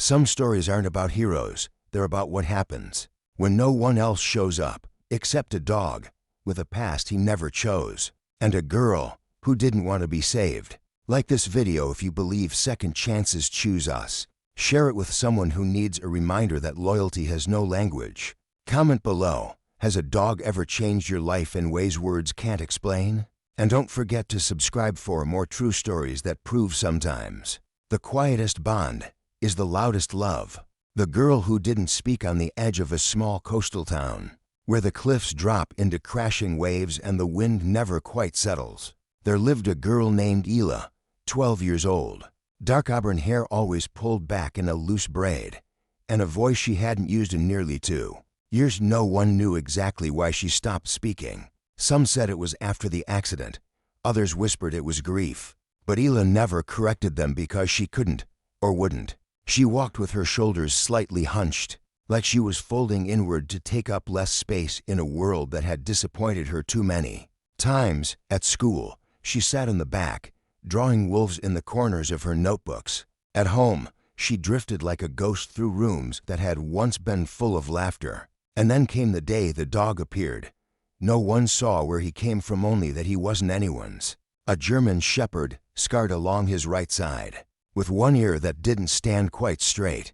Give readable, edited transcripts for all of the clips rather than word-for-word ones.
Some stories aren't about heroes, they're about what happens when no one else shows up, except a dog with a past he never chose, and a girl who didn't want to be saved. Like this video if you believe second chances choose us. Share it with someone who needs a reminder that loyalty has no language. Comment below, has a dog ever changed your life in ways words can't explain? And don't forget to subscribe for more true stories that prove sometimes the quietest bond is the loudest love. The girl who didn't speak on the edge of a small coastal town, where the cliffs drop into crashing waves and the wind never quite settles. There lived a girl named Isla, 12 years old. Dark auburn hair always pulled back in a loose braid, and a voice she hadn't used in nearly 2 years. No one knew exactly why she stopped speaking. Some said it was after the accident, others whispered it was grief. But Isla never corrected them because she couldn't or wouldn't. She walked with her shoulders slightly hunched, like she was folding inward to take up less space in a world that had disappointed her too many times. At school, she sat in the back, drawing wolves in the corners of her notebooks. At home, she drifted like a ghost through rooms that had once been full of laughter. And then came the day the dog appeared. No one saw where he came from, only that he wasn't anyone's. A German shepherd, scarred along his right side, with one ear that didn't stand quite straight.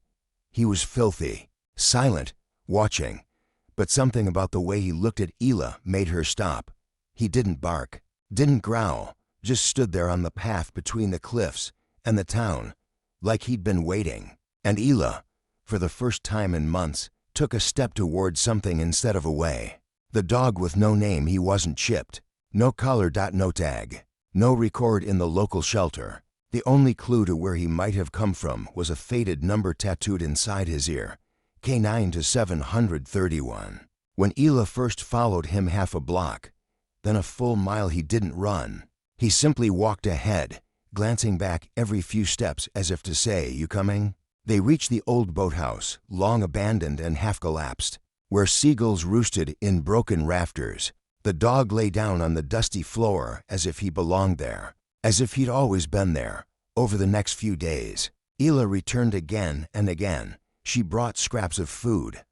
He was filthy, silent, watching, but something about the way he looked at Isla made her stop. He didn't bark, didn't growl, just stood there on the path between the cliffs and the town, like he'd been waiting. And Isla, for the first time in months, took a step toward something instead of away. The dog with no name, he wasn't chipped, no collar, no tag, no record in the local shelter. The only clue to where he might have come from was a faded number tattooed inside his ear, K9 to 731. When Isla first followed him half a block, then a full mile, he didn't run. He simply walked ahead, glancing back every few steps as if to say, "You coming?" They reached the old boathouse, long abandoned and half collapsed, where seagulls roosted in broken rafters. The dog lay down on the dusty floor as if he belonged there, as if he'd always been there. Over the next few days, Isla returned again and again. She brought scraps of food,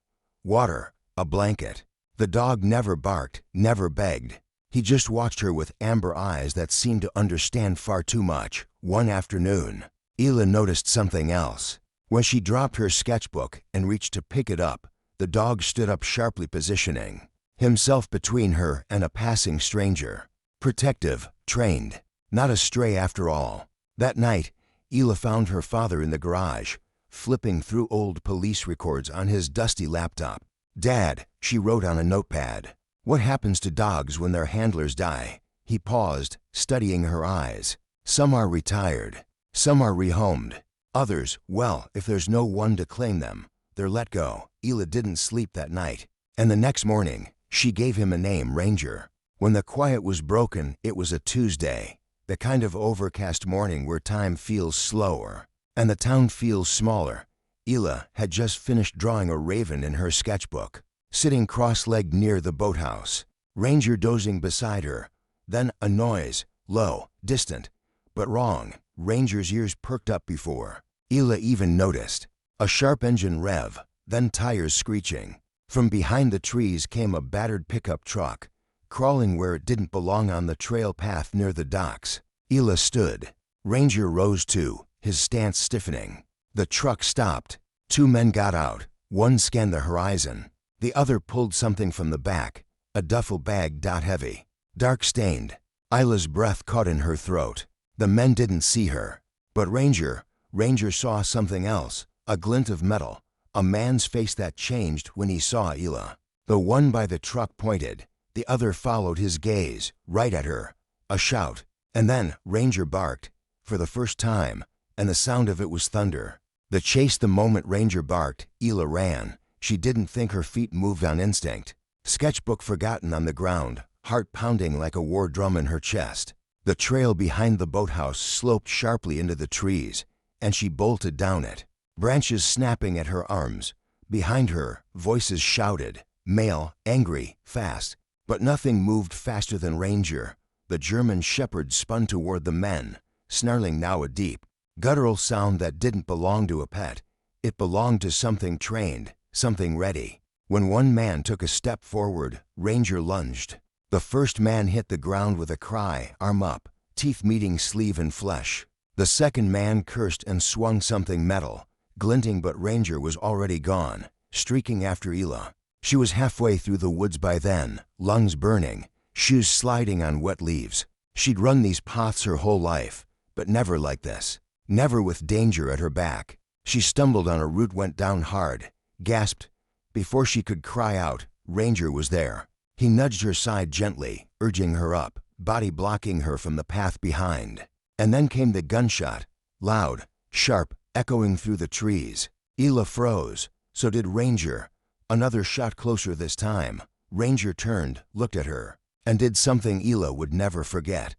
water, a blanket. The dog never barked, never begged. He just watched her with amber eyes that seemed to understand far too much. One afternoon, Isla noticed something else. When she dropped her sketchbook and reached to pick it up, the dog stood up sharply, positioning himself between her and a passing stranger. Protective, trained, not a stray after all. That night, Isla found her father in the garage, flipping through old police records on his dusty laptop. "Dad," she wrote on a notepad, "what happens to dogs when their handlers die?" He paused, studying her eyes. "Some are retired, some are rehomed. Others, well, if there's no one to claim them, they're let go." Isla didn't sleep that night, and the next morning, she gave him a name, Ranger. When the quiet was broken, it was a Tuesday, the kind of overcast morning where time feels slower and the town feels smaller. Isla had just finished drawing a raven in her sketchbook, sitting cross-legged near the boathouse, Ranger dozing beside her. Then a noise, low, distant, but wrong. Ranger's ears perked up before Isla even noticed. A sharp engine rev, then tires screeching. From behind the trees came a battered pickup truck, crawling where it didn't belong on the trail path near the docks. Isla stood. Ranger rose too, his stance stiffening. The truck stopped. 2 men got out. One scanned the horizon. The other pulled something from the back, a duffel bag, heavy, dark-stained. Isla's breath caught in her throat. The men didn't see her, but Ranger saw something else, a glint of metal, a man's face that changed when he saw Isla. The one by the truck pointed, the other followed his gaze, right at her. A shout, and then Ranger barked, for the first time, and the sound of it was thunder. The chase. The moment Ranger barked, Isla ran. She didn't think, her feet moved on instinct. Sketchbook forgotten on the ground, heart pounding like a war drum in her chest. The trail behind the boathouse sloped sharply into the trees, and she bolted down it, branches snapping at her arms. Behind her, voices shouted, male, angry, fast, but nothing moved faster than Ranger. The German shepherd spun toward the men, snarling now, a deep, guttural sound that didn't belong to a pet. It belonged to something trained, something ready. When one man took a step forward, Ranger lunged. The first man hit the ground with a cry, arm up, teeth meeting sleeve and flesh. The second man cursed and swung something metal, glinting, but Ranger was already gone, streaking after Isla. She was halfway through the woods by then, lungs burning, shoes sliding on wet leaves. She'd run these paths her whole life, but never like this. Never with danger at her back. She stumbled on a root, went down hard, gasped. Before she could cry out, Ranger was there. He nudged her side gently, urging her up, body blocking her from the path behind. And then came the gunshot, loud, sharp, echoing through the trees. Isla froze. So did Ranger. Another shot closer this time. Ranger turned, looked at her, and did something Isla would never forget.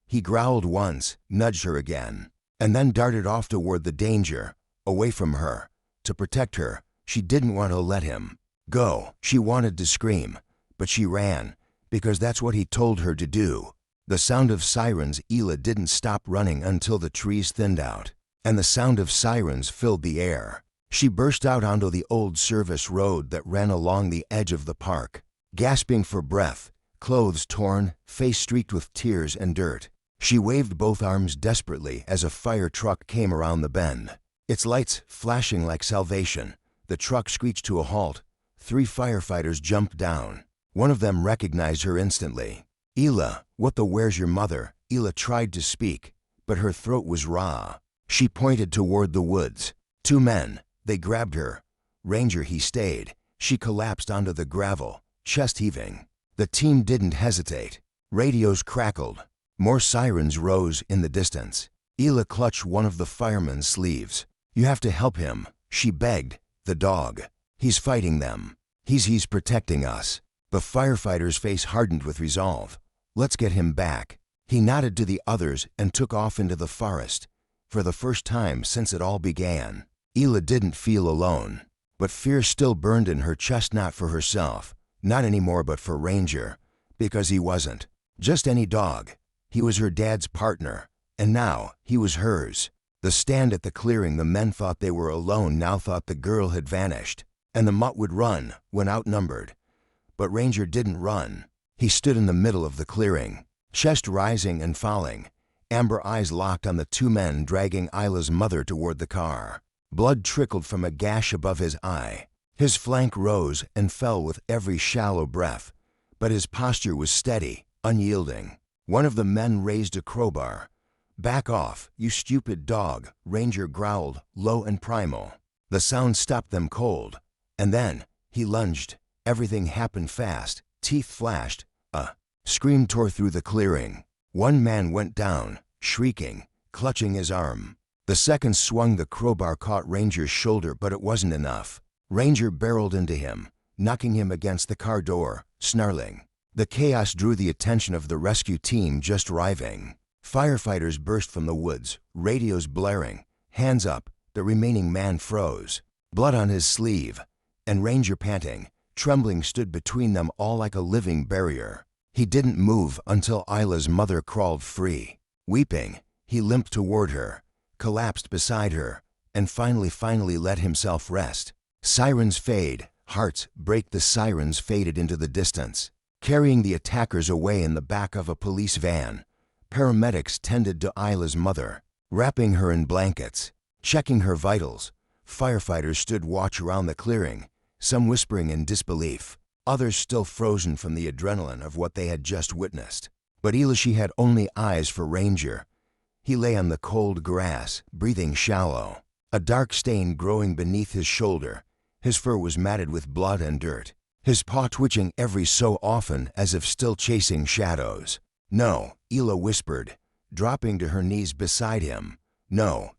He growled once, nudged her again, and then darted off toward the danger, away from her. To protect her, she didn't want to let him go. She wanted to scream, but she ran, because that's what he told her to do. The sound of sirens. Isla didn't stop running until the trees thinned out, and the sound of sirens filled the air. She burst out onto the old service road that ran along the edge of the park, gasping for breath, clothes torn, face streaked with tears and dirt. She waved both arms desperately as a fire truck came around the bend, its lights flashing like salvation. The truck screeched to a halt. 3 firefighters jumped down. One of them recognized her instantly. Isla, what the where's your mother? Isla tried to speak, but her throat was raw. She pointed toward the woods. 2 men. They grabbed her. Ranger, he stayed. She collapsed onto the gravel, chest heaving. The team didn't hesitate. Radios crackled. More sirens rose in the distance. Isla clutched one of the fireman's sleeves. You have to help him, she begged. The dog. He's fighting them. He's protecting us. The firefighter's face hardened with resolve. Let's get him back. He nodded to the others and took off into the forest. For the first time since it all began, Isla didn't feel alone. But fear still burned in her chest, not for herself, not anymore, but for Ranger. Because he wasn't just any dog. He was her dad's partner, and now he was hers. The stand at the clearing, the men thought they were alone, now thought the girl had vanished, and the mutt would run when outnumbered. But Ranger didn't run. He stood in the middle of the clearing, chest rising and falling, amber eyes locked on the 2 men dragging Isla's mother toward the car. Blood trickled from a gash above his eye. His flank rose and fell with every shallow breath, but his posture was steady, unyielding. One of the men raised a crowbar. Back off, you stupid dog, Ranger growled, low and primal. The sound stopped them cold. And then, he lunged. Everything happened fast. Teeth flashed. A scream tore through the clearing. 1 man went down, shrieking, clutching his arm. The second swung the crowbar, caught Ranger's shoulder, but it wasn't enough. Ranger barreled into him, knocking him against the car door, snarling. The chaos drew the attention of the rescue team just arriving. Firefighters burst from the woods, radios blaring. Hands up. The remaining man froze, blood on his sleeve, and Ranger, panting, trembling, stood between them all like a living barrier. He didn't move until Isla's mother crawled free. Weeping, he limped toward her, collapsed beside her, and finally let himself rest. Sirens fade, hearts break. The sirens faded into the distance, carrying the attackers away in the back of a police van. Paramedics tended to Isla's mother, wrapping her in blankets, checking her vitals. Firefighters stood watch around the clearing, some whispering in disbelief, others still frozen from the adrenaline of what they had just witnessed. But Isla, she had only eyes for Ranger. He lay on the cold grass, breathing shallow, a dark stain growing beneath his shoulder. His fur was matted with blood and dirt, his paw twitching every so often as if still chasing shadows. No, Isla whispered, dropping to her knees beside him. No,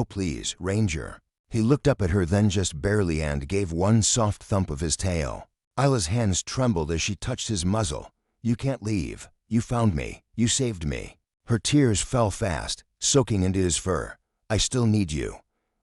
please, Ranger. He looked up at her, then just barely, and gave one soft thump of his tail. Isla's hands trembled as she touched his muzzle. You can't leave. You found me. You saved me. Her tears fell fast, soaking into his fur. I still need you.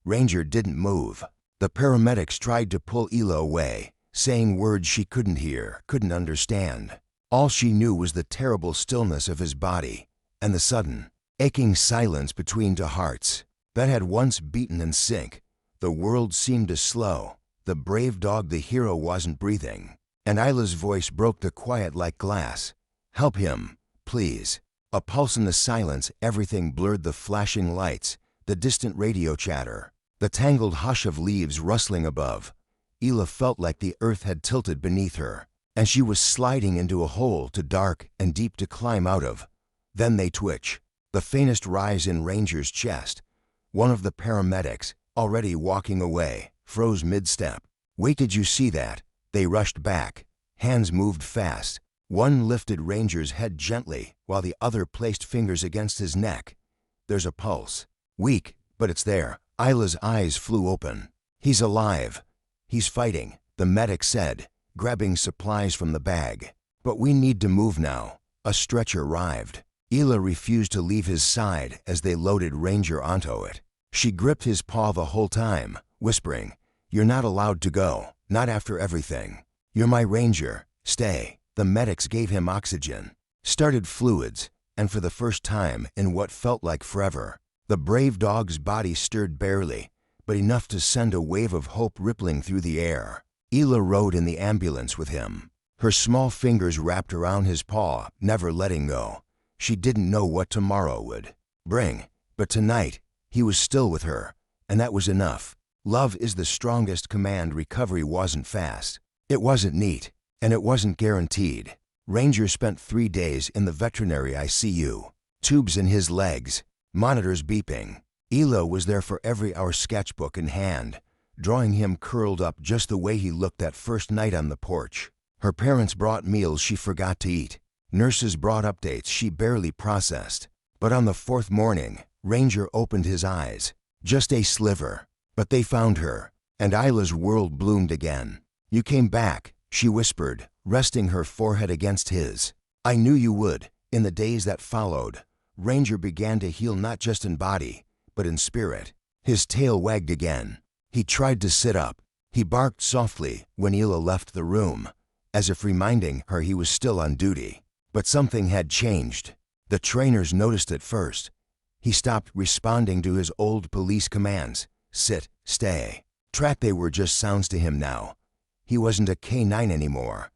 Ranger didn't move. The paramedics tried to pull Isla away, saying words she couldn't hear, couldn't understand. All she knew was the terrible stillness of his body, and the sudden, aching silence between 2 hearts that had once beaten in sync. The The world seemed to slow. The brave dog, the hero, wasn't breathing. And Isla's voice broke the quiet like glass. "Help him, please." A pulse in the silence, everything blurred: the flashing lights, the distant radio chatter, the tangled hush of leaves rustling above. Isla felt like the earth had tilted beneath her, and she was sliding into a hole too dark and deep to climb out of. Then they twitch. The faintest rise in Ranger's chest. One of the paramedics, already walking away, froze mid-step. "Wait, did you see that?" They rushed back. Hands moved fast. One lifted Ranger's head gently, while the other placed fingers against his neck. "There's a pulse. Weak, but it's there." Isla's eyes flew open. "He's alive. He's fighting," the medic said, grabbing supplies from the bag. "But we need to move now." A stretcher arrived. Isla refused to leave his side as they loaded Ranger onto it. She gripped his paw the whole time, whispering, "You're not allowed to go, not after everything. You're my Ranger. Stay." The medics gave him oxygen, started fluids, and for the first time in what felt like forever, the brave dog's body stirred barely, but enough to send a wave of hope rippling through the air. Isla rode in the ambulance with him, her small fingers wrapped around his paw, never letting go. She didn't know what tomorrow would bring, but tonight, he was still with her, and that was enough. Love is the strongest command. Recovery wasn't fast. It wasn't neat, and it wasn't guaranteed. Ranger spent 3 days in the veterinary ICU, tubes in his legs, monitors beeping. Isla was there for every hour, sketchbook in hand, drawing him curled up just the way he looked that first night on the porch. Her parents brought meals she forgot to eat. Nurses brought updates she barely processed. But on the 4th morning, Ranger opened his eyes. Just a sliver. But they found her, and Isla's world bloomed again. "You came back," she whispered, resting her forehead against his. "I knew you would." In the days that followed, Ranger began to heal, not just in body, but in spirit. His tail wagged again. He tried to sit up. He barked softly when Isla left the room, as if reminding her he was still on duty. But something had changed. The trainers noticed it first. He stopped responding to his old police commands. Sit, stay, track. They were just sounds to him now. He wasn't a canine anymore.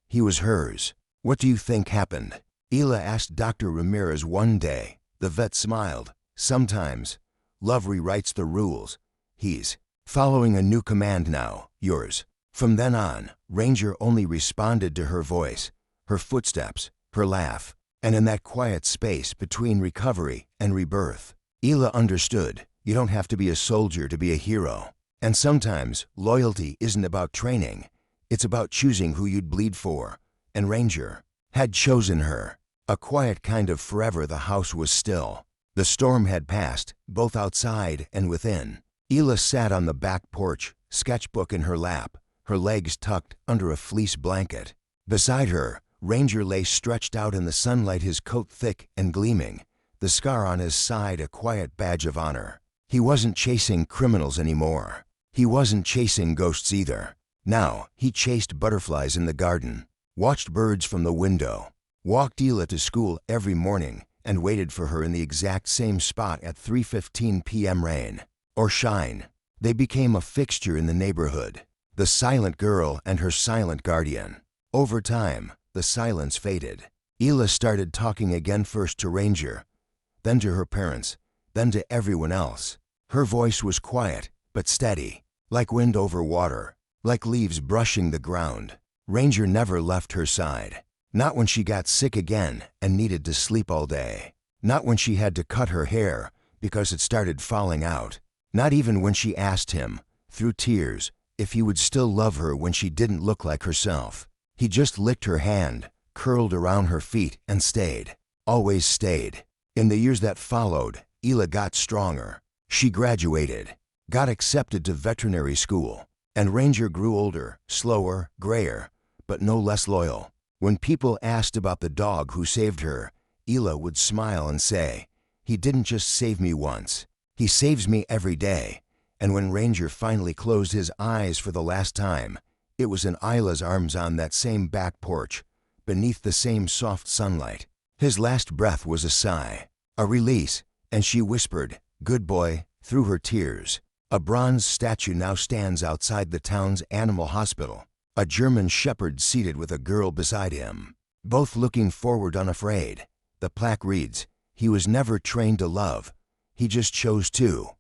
He was hers. "What do you think happened?" Isla asked Dr. Ramirez one day. The vet smiled. "Sometimes love rewrites the rules. He's following a new command now, yours." From then on, Ranger only responded to her voice, her footsteps, her laugh, and in that quiet space between recovery and rebirth, Isla understood. You don't have to be a soldier to be a hero. And sometimes loyalty isn't about training. It's about choosing who you'd bleed for. And Ranger had chosen her. A quiet kind of forever. The house was still. The storm had passed, both outside and within. Isla sat on the back porch, sketchbook in her lap, her legs tucked under a fleece blanket. Beside her, Ranger lay stretched out in the sunlight, his coat thick and gleaming, the scar on his side a quiet badge of honor. He wasn't chasing criminals anymore. He wasn't chasing ghosts either. Now, he chased butterflies in the garden, watched birds from the window, walked Isla to school every morning, and waited for her in the exact same spot at 3:15 p.m. Rain or shine, they became a fixture in the neighborhood. The silent girl and her silent guardian. Over time, the silence faded. Isla started talking again, first to Ranger, then to her parents, then to everyone else. Her voice was quiet, but steady, like wind over water, like leaves brushing the ground. Ranger never left her side. Not when she got sick again and needed to sleep all day. Not when she had to cut her hair because it started falling out. Not even when she asked him, through tears, if he would still love her when she didn't look like herself. He just licked her hand, curled around her feet, and stayed. Always stayed. In the years that followed, Isla got stronger. She graduated, got accepted to veterinary school, and Ranger grew older, slower, grayer, but no less loyal. When people asked about the dog who saved her, Isla would smile and say, "He didn't just save me once. He saves me every day." And when Ranger finally closed his eyes for the last time, it was in Isla's arms on that same back porch, beneath the same soft sunlight. His last breath was a sigh, a release, and she whispered, "Good boy," through her tears. A bronze statue now stands outside the town's animal hospital. A German shepherd seated with a girl beside him, both looking forward unafraid. The plaque reads, "He was never trained to love. He just chose to."